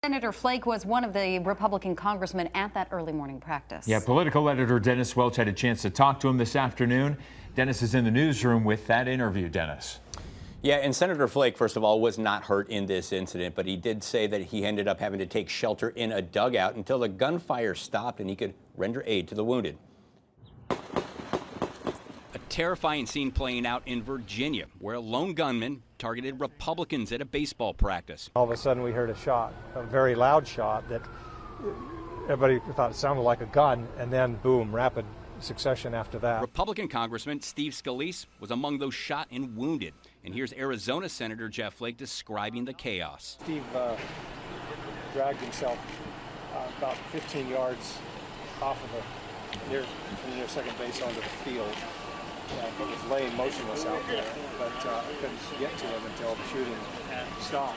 Senator Flake was one of the Republican congressmen at that early morning practice. Yeah, political editor Dennis Welch had a chance to talk to him this afternoon. Dennis is in the newsroom with that interview. Dennis. Yeah, and Senator Flake, first of all, was not hurt in this incident, but he did say that he ended up having to take shelter in a dugout until the gunfire stopped and he could render aid to the wounded. A terrifying scene playing out in Virginia, where a lone gunman targeted Republicans at a baseball practice. All of a sudden we heard a shot, a very loud shot that everybody thought it sounded like a gun, and then boom, rapid succession after that. Republican Congressman Steve Scalise was among those shot and wounded. And here's Arizona Senator Jeff Flake describing the chaos. Steve dragged himself about 15 yards off of from near second base onto the field. He was laying motionless out there, but I couldn't get to him until the shooting stopped.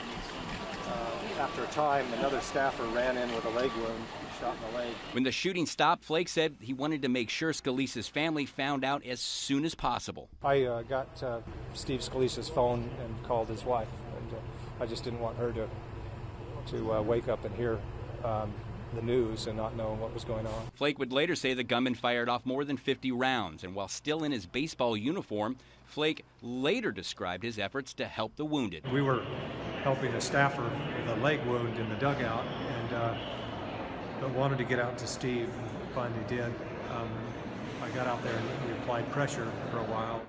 After a time, another staffer ran in with a leg wound, shot in the leg. When the shooting stopped, Flake said he wanted to make sure Scalise's family found out as soon as possible. I got Steve Scalise's phone and called his wife, and I just didn't want her to wake up and hear the news and not know what was going on. Flake would later say the gunman fired off more than 50 rounds, and while still in his baseball uniform, Flake later described his efforts to help the wounded. We were helping a staffer with a leg wound in the dugout, and but wanted to get out to Steve, and finally did. I got out there and we applied pressure for a while.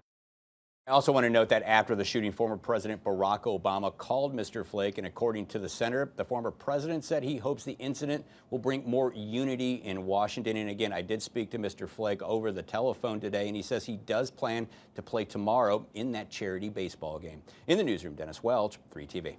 I also want to note that after the shooting, former President Barack Obama called Mr. Flake, and according to the senator, the former president said he hopes the incident will bring more unity in Washington. And again, I did speak to Mr. Flake over the telephone today, and he says he does plan to play tomorrow in that charity baseball game. In the newsroom, Dennis Welch, 3TV.